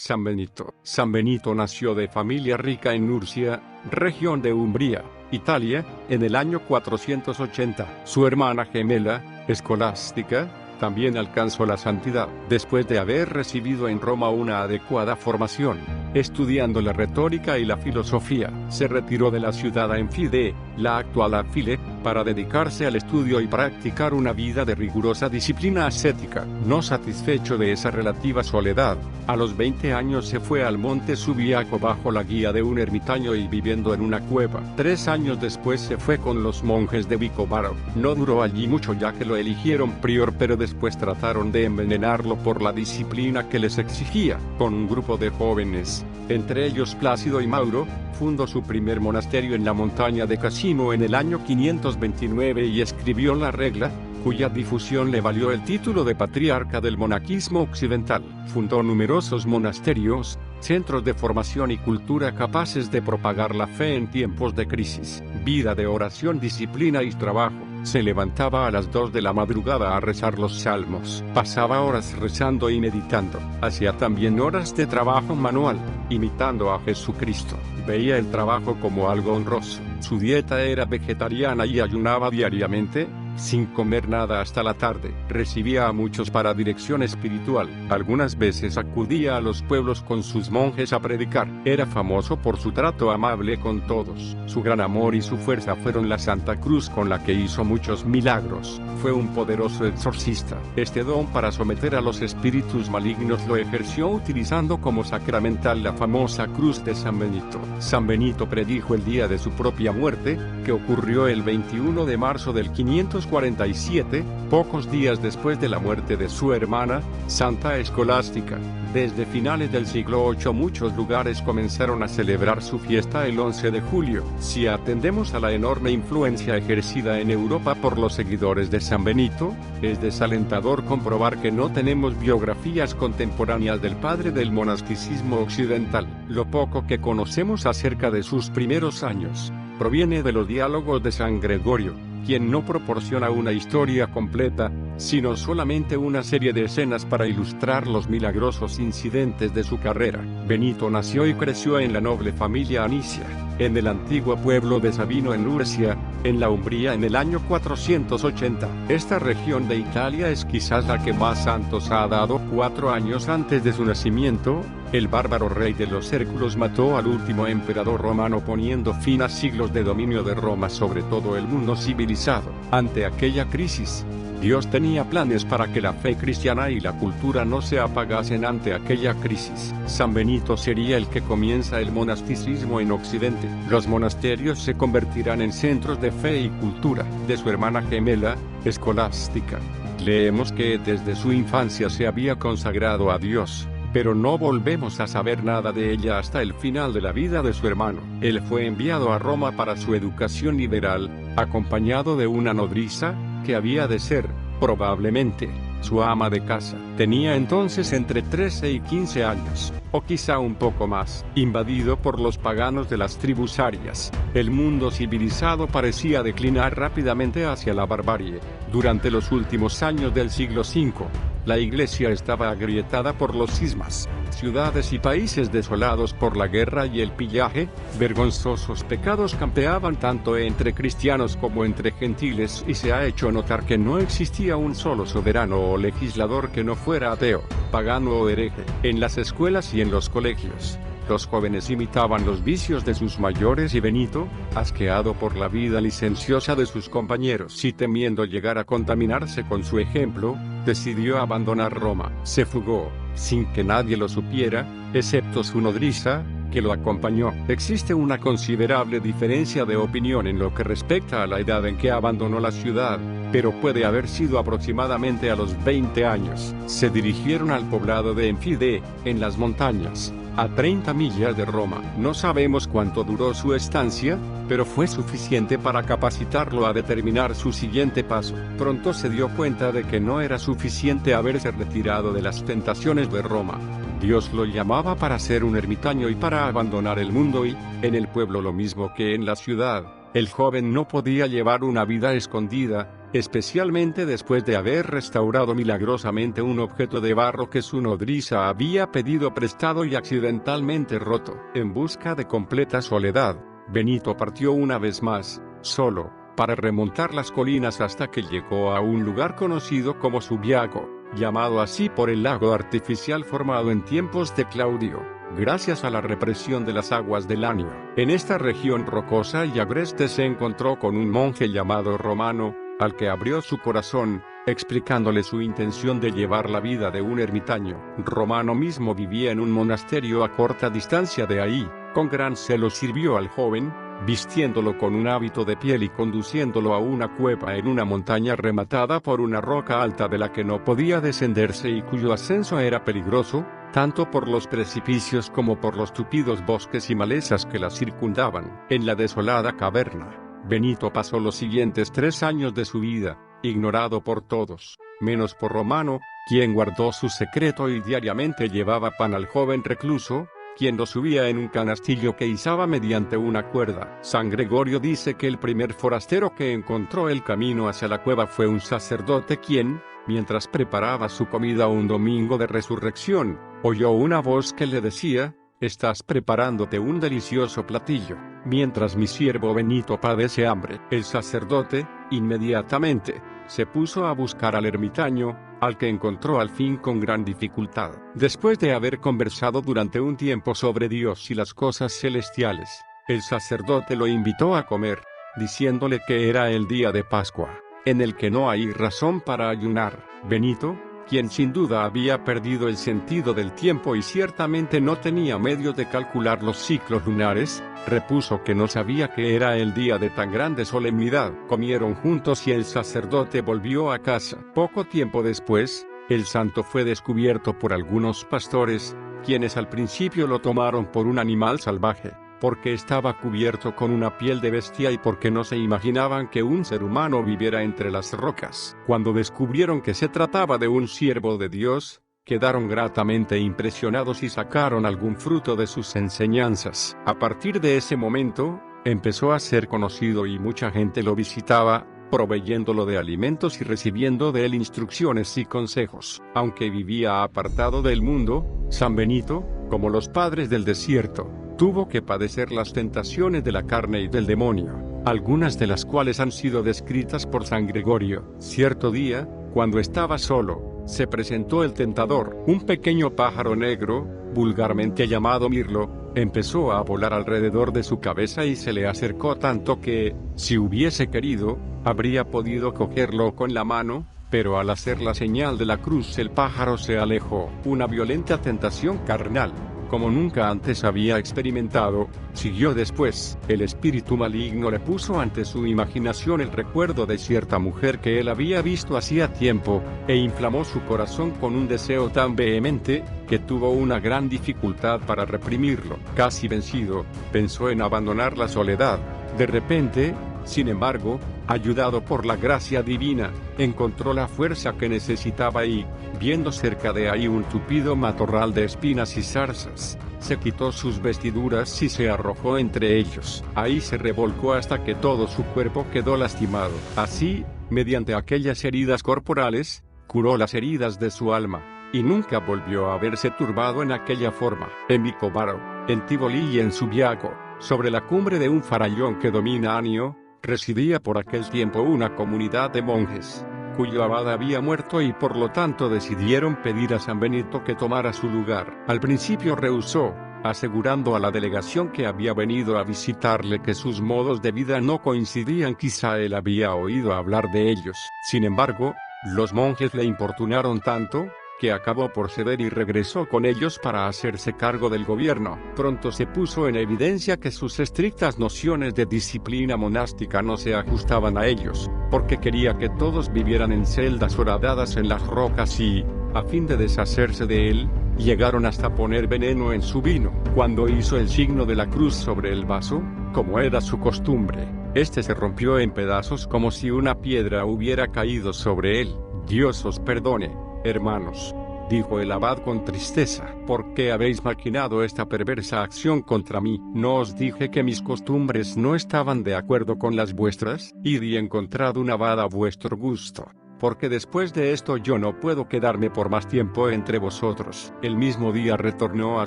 San Benito. San Benito nació de familia rica en Nursia, región de Umbría, Italia, en el año 480. Su hermana gemela, Escolástica, también alcanzó la santidad, después de haber recibido en Roma una adecuada formación. Estudiando la retórica y la filosofía, se retiró de la ciudad Enfide, la actual Afile, para dedicarse al estudio y practicar una vida de rigurosa disciplina ascética. No satisfecho de esa relativa soledad, a los 20 años se fue al monte Subiaco bajo la guía de un ermitaño y viviendo en una cueva. 3 años después se fue con los monjes de Vicovaro. No duró allí mucho ya que lo eligieron prior, pero después trataron de envenenarlo por la disciplina que les exigía. Con un grupo de jóvenes, entre ellos Plácido y Mauro, fundó su primer monasterio en la montaña de Casino en el año 529 y escribió la regla, cuya difusión le valió el título de patriarca del monaquismo occidental. Fundó numerosos monasterios, centros de formación y cultura capaces de propagar la fe en tiempos de crisis. Vida de oración, disciplina y trabajo. Se levantaba a las 2 de la madrugada a rezar los salmos. Pasaba horas rezando y meditando. Hacía también horas de trabajo manual, imitando a Jesucristo. Veía el trabajo como algo honroso. Su dieta era vegetariana y ayunaba diariamente, sin comer nada hasta la tarde. Recibía a muchos para dirección espiritual. Algunas veces acudía a los pueblos con sus monjes a predicar. Era famoso por su trato amable con todos. Su gran amor y su fuerza fueron la Santa Cruz con la que hizo muchos milagros. Fue un poderoso exorcista. Este don para someter a los espíritus malignos lo ejerció utilizando como sacramental la famosa cruz de San Benito. San Benito predijo el día de su propia muerte, que ocurrió el 21 de marzo del 547, pocos días después de la muerte de su hermana, Santa Escolástica. Desde finales del siglo VIII muchos lugares comenzaron a celebrar su fiesta el 11 de julio. Si atendemos a la enorme influencia ejercida en Europa por los seguidores de San Benito, es desalentador comprobar que no tenemos biografías contemporáneas del padre del monasticismo occidental. Lo poco que conocemos acerca de sus primeros años proviene de los diálogos de San Gregorio, quien no proporciona una historia completa, sino solamente una serie de escenas para ilustrar los milagrosos incidentes de su carrera. Benito nació y creció en la noble familia Anicia, en el antiguo pueblo de Sabino en Nursia, en la Umbría en el año 480. Esta región de Italia es quizás la que más santos ha dado. 4 años antes de su nacimiento, el bárbaro rey de los Hércules mató al último emperador romano poniendo fin a siglos de dominio de Roma sobre todo el mundo civilizado. Ante aquella crisis, Dios tenía planes para que la fe cristiana y la cultura no se apagasen ante aquella crisis. San Benito sería el que comienza el monasticismo en Occidente. Los monasterios se convertirán en centros de fe y cultura. De su hermana gemela, Escolástica, leemos que desde su infancia se había consagrado a Dios, pero no volvemos a saber nada de ella hasta el final de la vida de su hermano. Él fue enviado a Roma para su educación liberal, acompañado de una nodriza, que había de ser, probablemente, su ama de casa. Tenía entonces entre 13 y 15 años, o quizá un poco más. Invadido por los paganos de las tribus arias, el mundo civilizado parecía declinar rápidamente hacia la barbarie. Durante los últimos años del siglo V, la Iglesia estaba agrietada por los cismas. Ciudades y países desolados por la guerra y el pillaje, vergonzosos pecados campeaban tanto entre cristianos como entre gentiles y se ha hecho notar que no existía un solo soberano o legislador que no fuera ateo, pagano o hereje. En las escuelas y en los colegios, los jóvenes imitaban los vicios de sus mayores y Benito, asqueado por la vida licenciosa de sus compañeros y temiendo llegar a contaminarse con su ejemplo, decidió abandonar Roma. Se fugó, sin que nadie lo supiera, excepto su nodriza, que lo acompañó. Existe una considerable diferencia de opinión en lo que respecta a la edad en que abandonó la ciudad, pero puede haber sido aproximadamente a los 20 años. Se dirigieron al poblado de Enfide, en las montañas, a 30 millas de Roma. No sabemos cuánto duró su estancia, pero fue suficiente para capacitarlo a determinar su siguiente paso. Pronto se dio cuenta de que no era suficiente haberse retirado de las tentaciones de Roma. Dios lo llamaba para ser un ermitaño y para abandonar el mundo y, en el pueblo lo mismo que en la ciudad, El joven no podía llevar una vida escondida, especialmente después de haber restaurado milagrosamente un objeto de barro que su nodriza había pedido prestado y accidentalmente roto. En busca de completa soledad, Benito partió una vez más, solo, para remontar las colinas hasta que llegó a un lugar conocido como Subiaco, llamado así por el lago artificial formado en tiempos de Claudio, gracias a la represión de las aguas del Anio. En esta región rocosa y agreste se encontró con un monje llamado Romano, al que abrió su corazón, explicándole su intención de llevar la vida de un ermitaño. Romano mismo vivía en un monasterio a corta distancia de ahí. Con gran celo sirvió al joven, vistiéndolo con un hábito de piel y conduciéndolo a una cueva en una montaña rematada por una roca alta de la que no podía descenderse y cuyo ascenso era peligroso, tanto por los precipicios como por los tupidos bosques y malezas que la circundaban. En la desolada caverna, Benito pasó los siguientes 3 años de su vida, ignorado por todos, menos por Romano, quien guardó su secreto y diariamente llevaba pan al joven recluso, quien lo subía en un canastillo que izaba mediante una cuerda. San Gregorio dice que el primer forastero que encontró el camino hacia la cueva fue un sacerdote quien, mientras preparaba su comida un domingo de resurrección, oyó una voz que le decía: «Estás preparándote un delicioso platillo, mientras mi siervo Benito padece hambre». El sacerdote, inmediatamente, se puso a buscar al ermitaño, al que encontró al fin con gran dificultad. Después de haber conversado durante un tiempo sobre Dios y las cosas celestiales, el sacerdote lo invitó a comer, diciéndole que era el día de Pascua, en el que no hay razón para ayunar. Benito, quien sin duda había perdido el sentido del tiempo y ciertamente no tenía medios de calcular los ciclos lunares, repuso que no sabía que era el día de tan grande solemnidad. Comieron juntos y el sacerdote volvió a casa. Poco tiempo después, el santo fue descubierto por algunos pastores, quienes al principio lo tomaron por un animal salvaje, porque estaba cubierto con una piel de bestia y porque no se imaginaban que un ser humano viviera entre las rocas. Cuando descubrieron que se trataba de un siervo de Dios, quedaron gratamente impresionados y sacaron algún fruto de sus enseñanzas. A partir de ese momento, empezó a ser conocido y mucha gente lo visitaba, proveyéndolo de alimentos y recibiendo de él instrucciones y consejos. Aunque vivía apartado del mundo, San Benito, como los padres del desierto, tuvo que padecer las tentaciones de la carne y del demonio, algunas de las cuales han sido descritas por San Gregorio. Cierto día, cuando estaba solo, se presentó el tentador. Un pequeño pájaro negro, vulgarmente llamado mirlo, empezó a volar alrededor de su cabeza y se le acercó tanto que, si hubiese querido, habría podido cogerlo con la mano, pero al hacer la señal de la cruz el pájaro se alejó. Una violenta tentación carnal, como nunca antes había experimentado, siguió después. El espíritu maligno le puso ante su imaginación el recuerdo de cierta mujer que él había visto hacía tiempo, e inflamó su corazón con un deseo tan vehemente, que tuvo una gran dificultad para reprimirlo. Casi vencido, pensó en abandonar la soledad. De repente, sin embargo, ayudado por la gracia divina, encontró la fuerza que necesitaba y, viendo cerca de ahí un tupido matorral de espinas y zarzas, se quitó sus vestiduras y se arrojó entre ellos. Ahí se revolcó hasta que todo su cuerpo quedó lastimado. Así, mediante aquellas heridas corporales, curó las heridas de su alma, y nunca volvió a verse turbado en aquella forma. En Vicovaro, en Tivoli y en Subiaco, sobre la cumbre de un farallón que domina Anio, residía por aquel tiempo una comunidad de monjes, cuyo abad había muerto y por lo tanto decidieron pedir a San Benito que tomara su lugar. Al principio rehusó, asegurando a la delegación que había venido a visitarle que sus modos de vida no coincidían. Quizá él había oído hablar de ellos. Sin embargo, los monjes le importunaron tanto, que acabó por ceder y regresó con ellos para hacerse cargo del gobierno. Pronto se puso en evidencia que sus estrictas nociones de disciplina monástica no se ajustaban a ellos, porque quería que todos vivieran en celdas horadadas en las rocas y, a fin de deshacerse de él, llegaron hasta poner veneno en su vino. Cuando hizo el signo de la cruz sobre el vaso, como era su costumbre, este se rompió en pedazos como si una piedra hubiera caído sobre él. Dios os perdone, hermanos. dijo el abad con tristeza. ¿Por qué habéis maquinado esta perversa acción contra mí? ¿No os dije que mis costumbres no estaban de acuerdo con las vuestras? Id y encontrad un abad a vuestro gusto, porque después de esto yo no puedo quedarme por más tiempo entre vosotros. El mismo día retornó a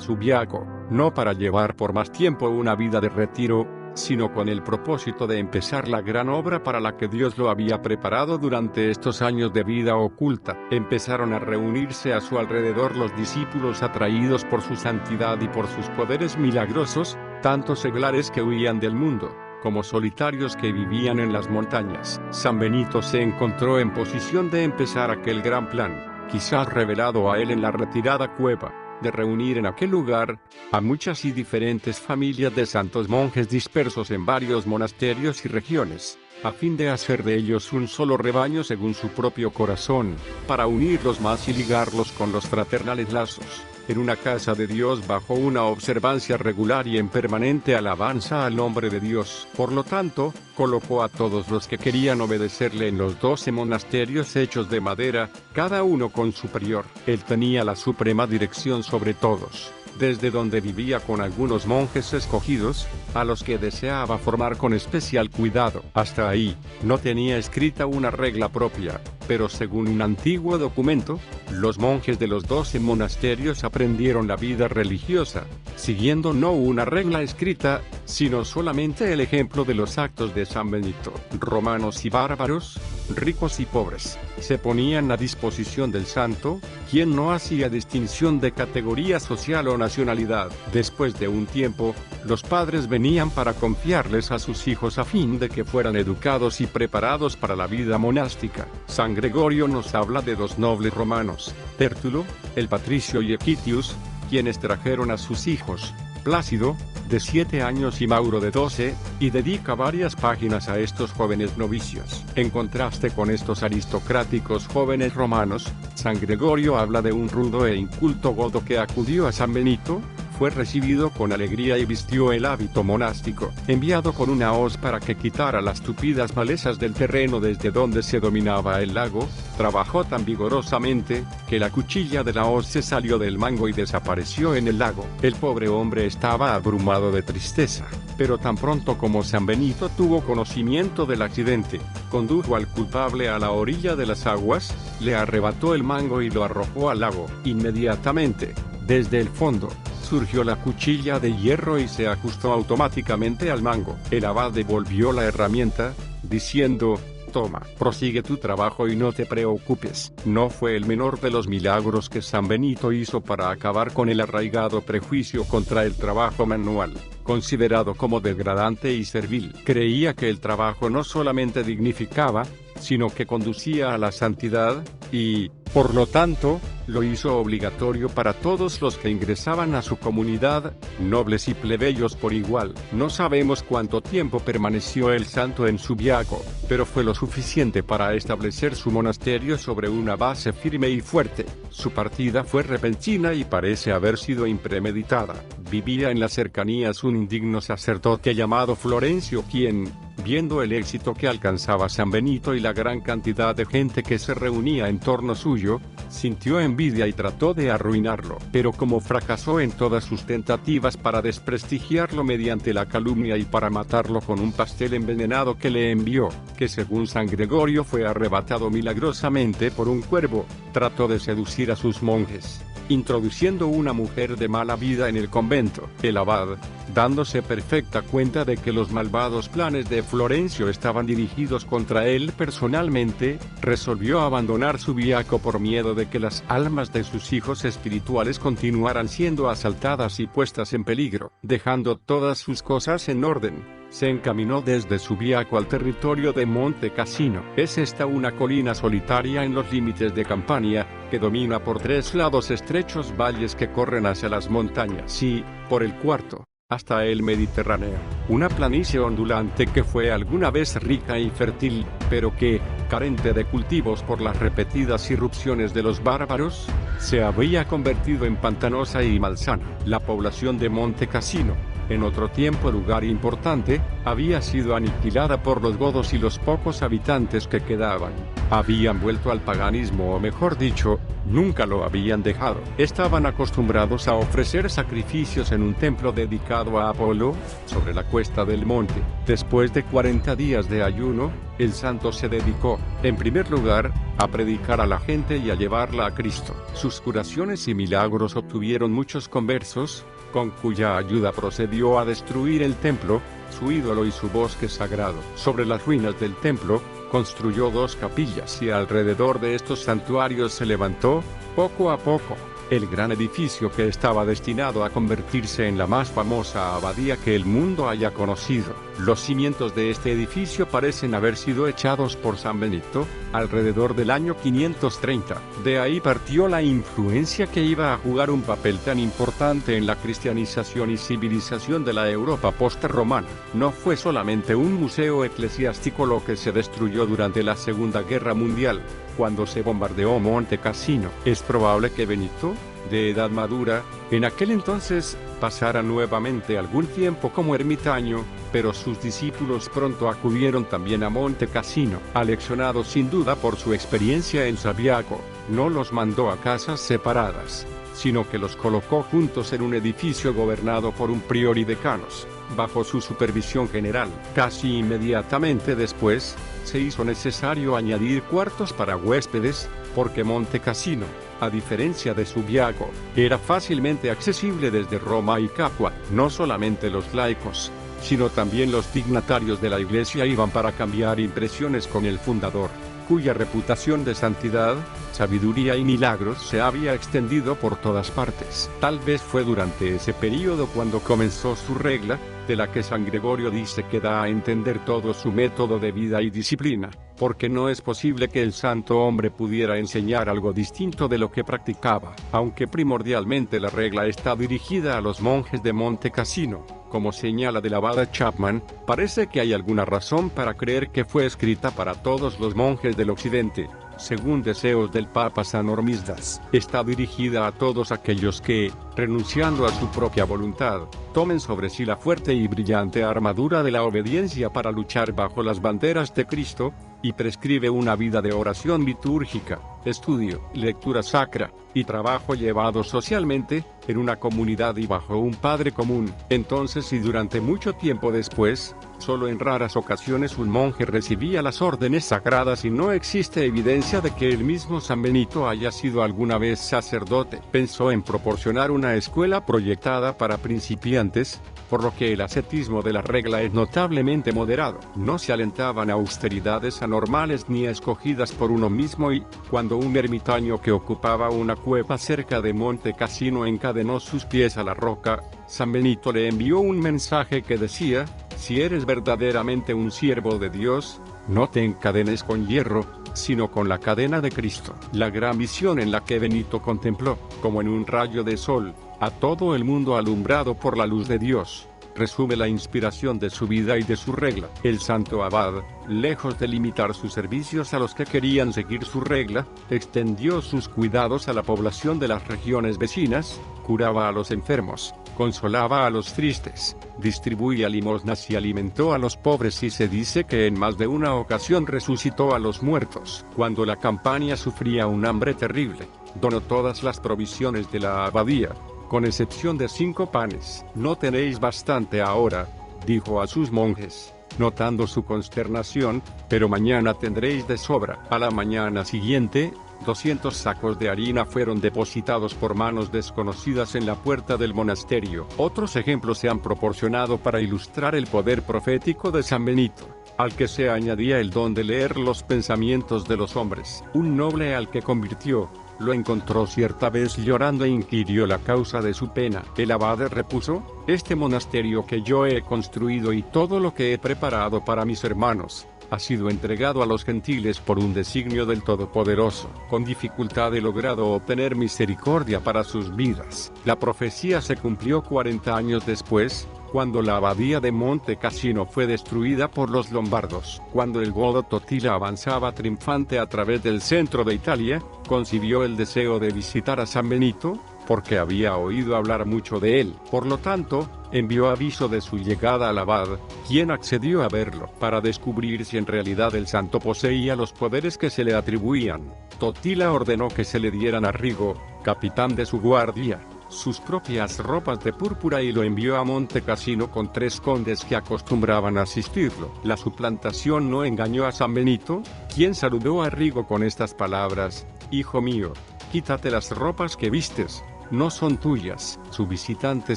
Subiaco, no para llevar por más tiempo una vida de retiro, sino con el propósito de empezar la gran obra para la que Dios lo había preparado durante estos años de vida oculta. Empezaron a reunirse a su alrededor los discípulos atraídos por su santidad y por sus poderes milagrosos, tanto seglares que huían del mundo, como solitarios que vivían en las montañas. San Benito se encontró en posición de empezar aquel gran plan, quizás revelado a él en la retirada cueva, de reunir en aquel lugar a muchas y diferentes familias de santos monjes dispersos en varios monasterios y regiones, a fin de hacer de ellos un solo rebaño según su propio corazón, para unirlos más y ligarlos con los fraternales lazos, en una casa de Dios bajo una observancia regular y en permanente alabanza al nombre de Dios. Por lo tanto, colocó a todos los que querían obedecerle en los 12 monasterios hechos de madera, cada uno con su prior. Él tenía la suprema dirección sobre todos, desde donde vivía con algunos monjes escogidos, a los que deseaba formar con especial cuidado. Hasta ahí, no tenía escrita una regla propia, pero según un antiguo documento, los monjes de los 12 monasterios aprendieron la vida religiosa, siguiendo no una regla escrita, sino solamente el ejemplo de los actos de San Benito. Romanos y bárbaros, ricos y pobres, se ponían a disposición del santo, quien no hacía distinción de categoría social o nacionalidad. Después de un tiempo, los padres venían para confiarles a sus hijos a fin de que fueran educados y preparados para la vida monástica. San Gregorio nos habla de dos nobles romanos, Tértulo, el patricio, y Equitius, quienes trajeron a sus hijos, Plácido, de 7 años, y Mauro, de 12, y dedica varias páginas a estos jóvenes novicios. En contraste con estos aristocráticos jóvenes romanos, San Gregorio habla de un rudo e inculto godo que acudió a San Benito, fue recibido con alegría y vistió el hábito monástico. Enviado con una hoz para que quitara las tupidas malezas del terreno desde donde se dominaba el lago, trabajó tan vigorosamente, que la cuchilla de la hoz se salió del mango y desapareció en el lago. El pobre hombre estaba abrumado de tristeza, pero tan pronto como San Benito tuvo conocimiento del accidente, condujo al culpable a la orilla de las aguas, le arrebató el mango y lo arrojó al lago. Inmediatamente, desde el fondo, surgió la cuchilla de hierro y se ajustó automáticamente al mango. El abad devolvió la herramienta, diciendo: «Toma, prosigue tu trabajo y no te preocupes». No fue el menor de los milagros que San Benito hizo para acabar con el arraigado prejuicio contra el trabajo manual, considerado como degradante y servil. Creía que el trabajo no solamente dignificaba, sino que conducía a la santidad, y, por lo tanto, lo hizo obligatorio para todos los que ingresaban a su comunidad, nobles y plebeyos por igual. No sabemos cuánto tiempo permaneció el santo en Subiaco, pero fue lo suficiente para establecer su monasterio sobre una base firme y fuerte. Su partida fue repentina y parece haber sido impremeditada. Vivía en las cercanías un indigno sacerdote llamado Florencio, quien, viendo el éxito que alcanzaba San Benito y la gran cantidad de gente que se reunía en torno suyo, sintió envidia y trató de arruinarlo. Pero como fracasó en todas sus tentativas para desprestigiarlo mediante la calumnia y para matarlo con un pastel envenenado que le envió, que según San Gregorio fue arrebatado milagrosamente por un cuervo, trató de seducir a sus monjes, introduciendo una mujer de mala vida en el convento. El abad, dándose perfecta cuenta de que los malvados planes de Florencio estaban dirigidos contra él personalmente, resolvió abandonar Subiaco por miedo de que las almas de sus hijos espirituales continuaran siendo asaltadas y puestas en peligro. Dejando todas sus cosas en orden, se encaminó desde Subiaco al territorio de Monte Cassino. Es esta una colina solitaria en los límites de Campania, que domina por 3 lados estrechos valles que corren hacia las montañas y, por el cuarto, hasta el Mediterráneo. Una planicie ondulante que fue alguna vez rica y fértil, pero que, carente de cultivos por las repetidas irrupciones de los bárbaros, se había convertido en pantanosa y malsana. La población de Monte Cassino, en otro tiempo lugar importante, había sido aniquilada por los godos y los pocos habitantes que quedaban habían vuelto al paganismo, o mejor dicho, nunca lo habían dejado. Estaban acostumbrados a ofrecer sacrificios en un templo dedicado a Apolo, sobre la cuesta del monte. Después de 40 días de ayuno, el santo se dedicó, en primer lugar, a predicar a la gente y a llevarla a Cristo. Sus curaciones y milagros obtuvieron muchos conversos, con cuya ayuda procedió a destruir el templo, su ídolo y su bosque sagrado. Sobre las ruinas del templo, construyó 2 capillas y alrededor de estos santuarios se levantó, poco a poco, el gran edificio que estaba destinado a convertirse en la más famosa abadía que el mundo haya conocido. Los cimientos de este edificio parecen haber sido echados por San Benito, alrededor del año 530. De ahí partió la influencia que iba a jugar un papel tan importante en la cristianización y civilización de la Europa post-romana. No fue solamente un museo eclesiástico lo que se destruyó durante la Segunda Guerra Mundial, cuando se bombardeó Monte Cassino. Es probable que Benito, de edad madura, en aquel entonces, pasara nuevamente algún tiempo como ermitaño, pero sus discípulos pronto acudieron también a Monte Cassino. Aleccionado sin duda por su experiencia en Sabiaco, no los mandó a casas separadas, sino que los colocó juntos en un edificio gobernado por un prior y decanos, bajo su supervisión general. Casi inmediatamente después, se hizo necesario añadir cuartos para huéspedes, porque Monte Cassino, a diferencia de Subiaco, era fácilmente accesible desde Roma y Capua. No solamente los laicos, sino también los dignatarios de la iglesia iban para cambiar impresiones con el fundador, cuya reputación de santidad, sabiduría y milagros se había extendido por todas partes. Tal vez fue durante ese período cuando comenzó su regla, de la que San Gregorio dice que da a entender todo su método de vida y disciplina, porque no es posible que el santo hombre pudiera enseñar algo distinto de lo que practicaba. Aunque primordialmente la regla está dirigida a los monjes de Monte Cassino, como señala del abad Chapman, parece que hay alguna razón para creer que fue escrita para todos los monjes del occidente, según deseos del Papa San Hormisdas. Está dirigida a todos aquellos que, renunciando a su propia voluntad, tomen sobre sí la fuerte y brillante armadura de la obediencia para luchar bajo las banderas de Cristo, y prescribe una vida de oración litúrgica, estudio, lectura sacra, y trabajo llevado socialmente, en una comunidad y bajo un padre común. Entonces y durante mucho tiempo después, solo en raras ocasiones un monje recibía las órdenes sagradas y no existe evidencia de que el mismo San Benito haya sido alguna vez sacerdote. Pensó en proporcionar una escuela proyectada para principiantes, por lo que el ascetismo de la regla es notablemente moderado. No se alentaban austeridades anormales ni escogidas por uno mismo y, cuando un ermitaño que ocupaba una cueva cerca de Monte Cassino encadenó sus pies a la roca, San Benito le envió un mensaje que decía: si eres verdaderamente un siervo de Dios, no te encadenes con hierro, sino con la cadena de Cristo. La gran visión en la que Benito contempló, como en un rayo de sol, a todo el mundo alumbrado por la luz de Dios, resume la inspiración de su vida y de su regla. El santo abad, lejos de limitar sus servicios a los que querían seguir su regla, extendió sus cuidados a la población de las regiones vecinas, curaba a los enfermos, consolaba a los tristes, distribuía limosnas y alimentó a los pobres, y se dice que en más de una ocasión resucitó a los muertos. Cuando la Campania sufría un hambre terrible, donó todas las provisiones de la abadía, con excepción de 5 panes. No tenéis bastante ahora, dijo a sus monjes, notando su consternación, pero mañana tendréis de sobra. A la mañana siguiente, 200 sacos de harina fueron depositados por manos desconocidas en la puerta del monasterio. Otros ejemplos se han proporcionado para ilustrar el poder profético de San Benito, al que se añadía el don de leer los pensamientos de los hombres. Un noble al que convirtió, lo encontró cierta vez llorando e inquirió la causa de su pena. El abad repuso: este monasterio que yo he construido y todo lo que he preparado para mis hermanos, ha sido entregado a los gentiles por un designio del Todopoderoso. Con dificultad he logrado obtener misericordia para sus vidas. La profecía se cumplió 40 años después, cuando la abadía de Monte Cassino fue destruida por los lombardos. Cuando el godo Totila avanzaba triunfante a través del centro de Italia, concibió el deseo de visitar a San Benito, porque había oído hablar mucho de él. Por lo tanto, envió aviso de su llegada al abad, quien accedió a verlo para descubrir si en realidad el santo poseía los poderes que se le atribuían. Totila ordenó que se le dieran a Rigo, capitán de su guardia, sus propias ropas de púrpura y lo envió a Monte Cassino con 3 condes que acostumbraban a asistirlo. La suplantación no engañó a San Benito, quien saludó a Rigo con estas palabras: «Hijo mío, quítate las ropas que vistes, no son tuyas». Su visitante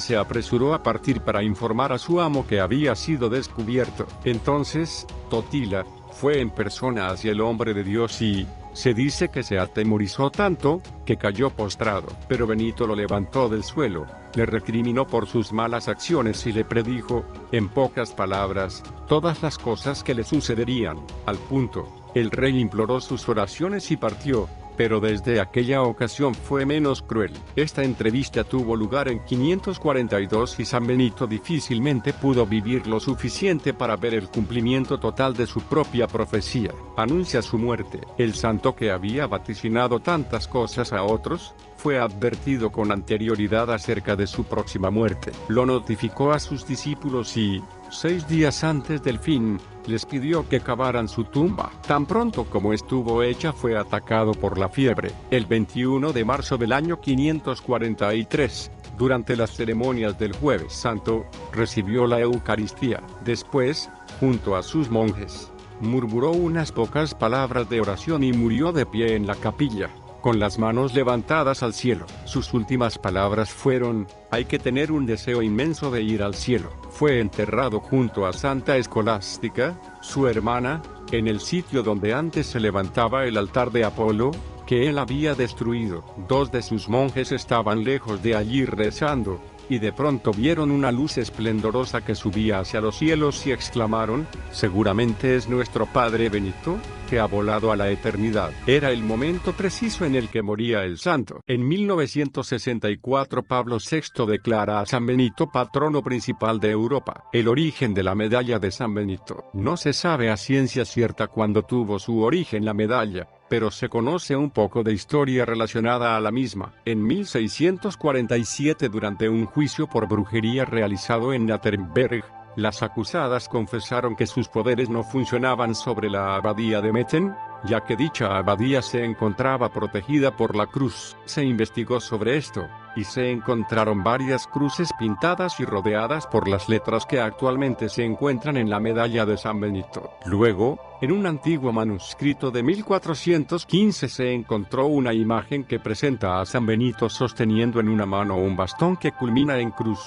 se apresuró a partir para informar a su amo que había sido descubierto. Entonces, Totila fue en persona hacia el hombre de Dios y se dice que se atemorizó tanto, que cayó postrado. Pero Benito lo levantó del suelo, le recriminó por sus malas acciones y le predijo, en pocas palabras, todas las cosas que le sucederían. Al punto, el rey imploró sus oraciones y partió, pero desde aquella ocasión fue menos cruel. Esta entrevista tuvo lugar en 542 y San Benito difícilmente pudo vivir lo suficiente para ver el cumplimiento total de su propia profecía. Anuncia su muerte. El santo que había vaticinado tantas cosas a otros, fue advertido con anterioridad acerca de su próxima muerte. Lo notificó a sus discípulos y, 6 días antes del fin, les pidió que cavaran su tumba. Tan pronto como estuvo hecha fue atacado por la fiebre. El 21 de marzo del año 543, durante las ceremonias del Jueves Santo, recibió la Eucaristía. Después, junto a sus monjes, murmuró unas pocas palabras de oración y murió de pie en la capilla, con las manos levantadas al cielo. Sus últimas palabras fueron: «Hay que tener un deseo inmenso de ir al cielo». Fue enterrado junto a Santa Escolástica, su hermana, en el sitio donde antes se levantaba el altar de Apolo, que él había destruido. 2 de sus monjes estaban lejos de allí rezando, y de pronto vieron una luz esplendorosa que subía hacia los cielos y exclamaron: «Seguramente es nuestro padre Benito, que ha volado a la eternidad». Era el momento preciso en el que moría el santo. En 1964 Pablo VI declara a San Benito patrono principal de Europa. El origen de la medalla de San Benito. No se sabe a ciencia cierta cuándo tuvo su origen la medalla, pero se conoce un poco de historia relacionada a la misma. En 1647, durante un juicio por brujería realizado en Natterberg, las acusadas confesaron que sus poderes no funcionaban sobre la abadía de Metten, ya que dicha abadía se encontraba protegida por la cruz. Se investigó sobre esto, y se encontraron varias cruces pintadas y rodeadas por las letras que actualmente se encuentran en la medalla de San Benito. Luego, en un antiguo manuscrito de 1415 se encontró una imagen que presenta a San Benito sosteniendo en una mano un bastón que culmina en cruz,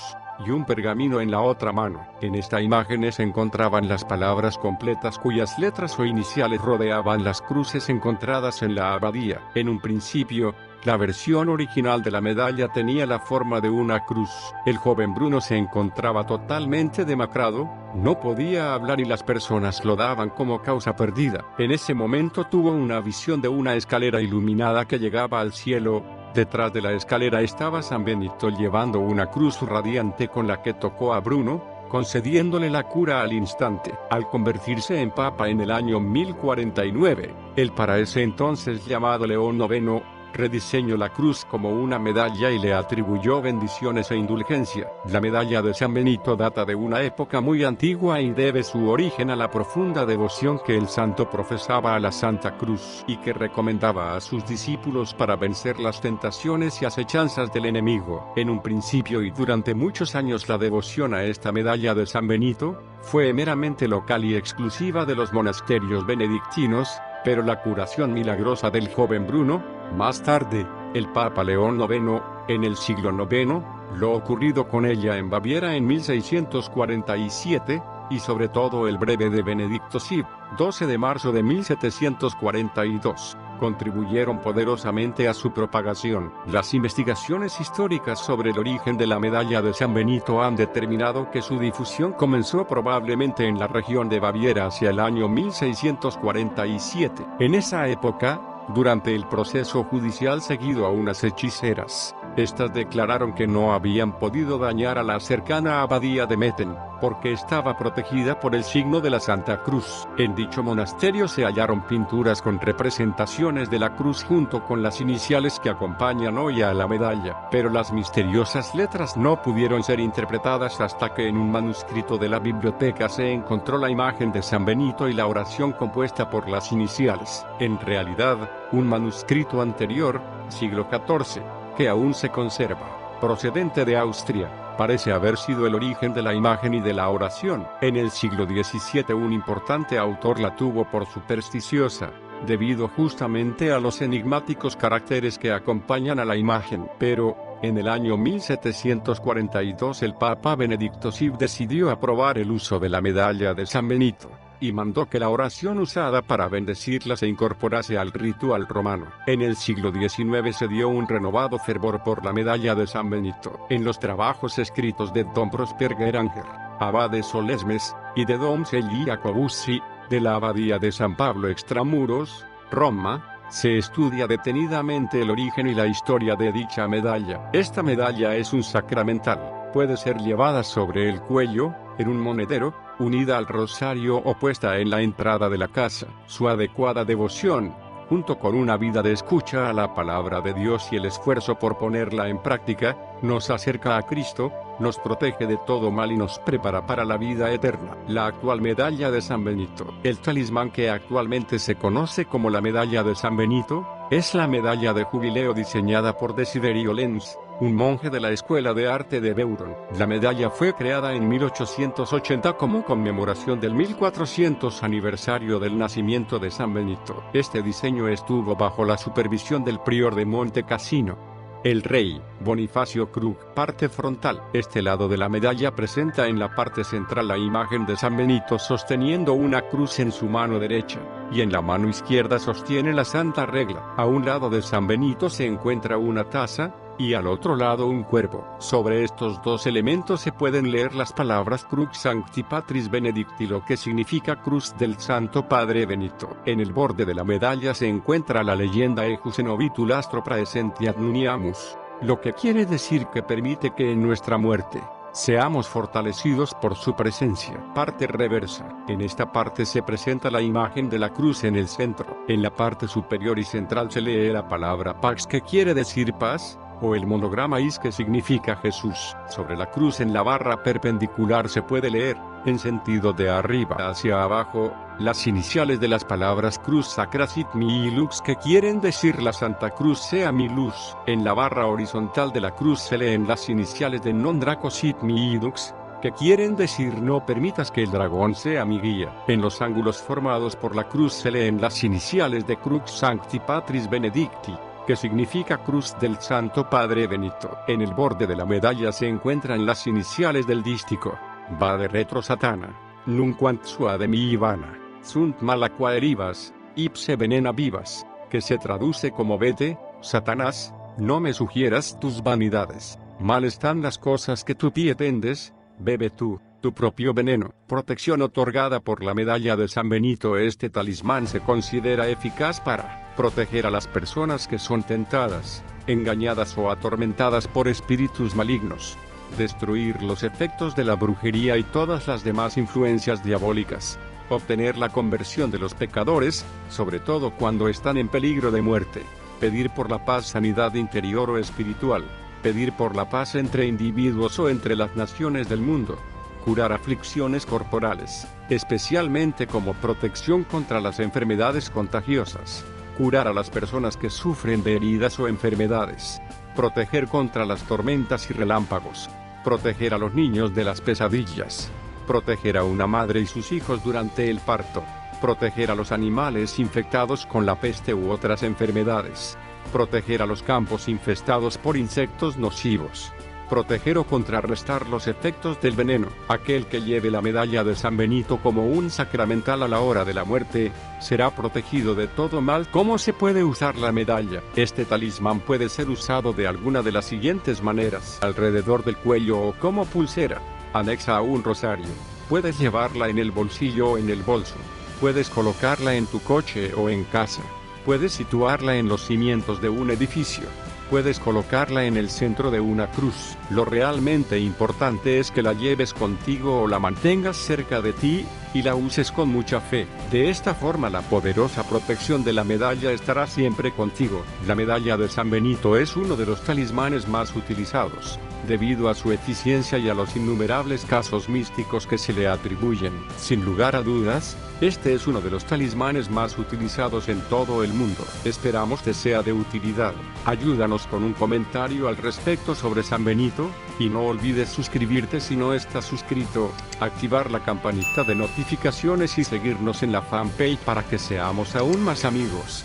y un pergamino en la otra mano. En esta imagen se encontraban las palabras completas cuyas letras o iniciales rodeaban las cruces encontradas en la abadía. En un principio, la versión original de la medalla tenía la forma de una cruz. El joven Bruno se encontraba totalmente demacrado, no podía hablar y las personas lo daban como causa perdida. En ese momento tuvo una visión de una escalera iluminada que llegaba al cielo. Detrás de la escalera estaba San Benito llevando una cruz radiante con la que tocó a Bruno, concediéndole la cura al instante. Al convertirse en papa en el año 1049, el para ese entonces llamado León IX, rediseñó la cruz como una medalla y le atribuyó bendiciones e indulgencia. La medalla de San Benito data de una época muy antigua y debe su origen a la profunda devoción que el santo profesaba a la Santa Cruz y que recomendaba a sus discípulos para vencer las tentaciones y acechanzas del enemigo. En un principio y durante muchos años la devoción a esta medalla de San Benito fue meramente local y exclusiva de los monasterios benedictinos, pero la curación milagrosa del joven Bruno, más tarde, el Papa León IX, en el siglo IX, lo ocurrido con ella en Baviera en 1647, y sobre todo el breve de Benedicto XVI, 12 de marzo de 1742, contribuyeron poderosamente a su propagación. Las investigaciones históricas sobre el origen de la medalla de San Benito han determinado que su difusión comenzó probablemente en la región de Baviera hacia el año 1647. En esa época, durante el proceso judicial seguido a unas hechiceras, Estas declararon que no habían podido dañar a la cercana abadía de Metten, porque estaba protegida por el signo de la Santa Cruz. En dicho monasterio se hallaron pinturas con representaciones de la cruz junto con las iniciales que acompañan hoy a la medalla, pero las misteriosas letras no pudieron ser interpretadas hasta que en un manuscrito de la biblioteca se encontró la imagen de San Benito y la oración compuesta por las iniciales. En realidad, un manuscrito anterior, siglo XIV, que aún se conserva, procedente de Austria, parece haber sido el origen de la imagen y de la oración. En el siglo XVII un importante autor la tuvo por supersticiosa, debido justamente a los enigmáticos caracteres que acompañan a la imagen. Pero, en el año 1742 el Papa Benedicto XVI decidió aprobar el uso de la medalla de San Benito, y mandó que la oración usada para bendecirla se incorporase al ritual romano. En el siglo XIX se dio un renovado fervor por la medalla de San Benito. En los trabajos escritos de Don Prosper Geranger, abad de Solesmes, y de Dom Cegli Jacobussi, de la abadía de San Pablo Extramuros, Roma, se estudia detenidamente el origen y la historia de dicha medalla. Esta medalla es un sacramental, puede ser llevada sobre el cuello, en un monedero, unida al rosario o puesta en la entrada de la casa. Su adecuada devoción, junto con una vida de escucha a la palabra de Dios y el esfuerzo por ponerla en práctica, nos acerca a Cristo, nos protege de todo mal y nos prepara para la vida eterna. La actual medalla de San Benito. El talismán que actualmente se conoce como la medalla de San Benito, es la medalla de jubileo diseñada por Desiderio Lenz, un monje de la Escuela de Arte de Beuron. La medalla fue creada en 1880 como conmemoración del 1400 aniversario del nacimiento de San Benito. Este diseño estuvo bajo la supervisión del prior de Monte Cassino, el rey Bonifacio Krug. Parte frontal. Este lado de la medalla presenta en la parte central la imagen de San Benito sosteniendo una cruz en su mano derecha, y en la mano izquierda sostiene la Santa Regla. A un lado de San Benito se encuentra una taza, y al otro lado un cuervo. Sobre estos dos elementos se pueden leer las palabras Crux Sancti Patris Benedicti, lo que significa Cruz del Santo Padre Benito. En el borde de la medalla se encuentra la leyenda Ejus in obitu lastro praesentiat nuniamus, lo que quiere decir que permite que en nuestra muerte seamos fortalecidos por su presencia. Parte reversa. En esta parte se presenta la imagen de la cruz en el centro. En la parte superior y central se lee la palabra Pax, que quiere decir paz, o el monograma Is, que significa Jesús. Sobre la cruz en la barra perpendicular se puede leer, en sentido de arriba hacia abajo, las iniciales de las palabras Cruz Sacra Sit Mihi Lux, que quieren decir la Santa Cruz sea mi luz. En la barra horizontal de la cruz se leen las iniciales de Non Draco Sit Mihi Lux, que quieren decir no permitas que el dragón sea mi guía. En los ángulos formados por la cruz se leen las iniciales de Crux Sancti Patris Benedicti, que significa Cruz del Santo Padre Benito. En el borde de la medalla se encuentran las iniciales del dístico: Vade retro Satana, nunquam suade mi vana, sunt malaquaeribas, ipse venena vivas, que se traduce como vete, Satanás, no me sugieras tus vanidades, mal están las cosas que tu pie tendes, bebe tú tu propio veneno. Protección otorgada por la medalla de San Benito. Este talismán se considera eficaz para proteger a las personas que son tentadas, engañadas o atormentadas por espíritus malignos, destruir los efectos de la brujería y todas las demás influencias diabólicas, obtener la conversión de los pecadores, sobre todo cuando están en peligro de muerte, pedir por la paz, sanidad interior o espiritual, pedir por la paz entre individuos o entre las naciones del mundo, curar aflicciones corporales, especialmente como protección contra las enfermedades contagiosas, curar a las personas que sufren de heridas o enfermedades, proteger contra las tormentas y relámpagos, proteger a los niños de las pesadillas, proteger a una madre y sus hijos durante el parto, proteger a los animales infectados con la peste u otras enfermedades, proteger a los campos infestados por insectos nocivos, proteger o contrarrestar los efectos del veneno. Aquel que lleve la medalla de San Benito como un sacramental a la hora de la muerte, será protegido de todo mal. ¿Cómo se puede usar la medalla? Este talismán puede ser usado de alguna de las siguientes maneras: alrededor del cuello o como pulsera, anexa a un rosario. Puedes llevarla en el bolsillo o en el bolso. Puedes colocarla en tu coche o en casa. Puedes situarla en los cimientos de un edificio. Puedes colocarla en el centro de una cruz. Lo realmente importante es que la lleves contigo o la mantengas cerca de ti, y la uses con mucha fe. De esta forma la poderosa protección de la medalla estará siempre contigo. La medalla de San Benito es uno de los talismanes más utilizados, debido a su eficiencia y a los innumerables casos místicos que se le atribuyen. Sin lugar a dudas, este es uno de los talismanes más utilizados en todo el mundo. Esperamos te sea de utilidad. Ayúdanos con un comentario al respecto sobre San Benito, y no olvides suscribirte si no estás suscrito, activar la campanita de notificaciones y seguirnos en la fanpage para que seamos aún más amigos.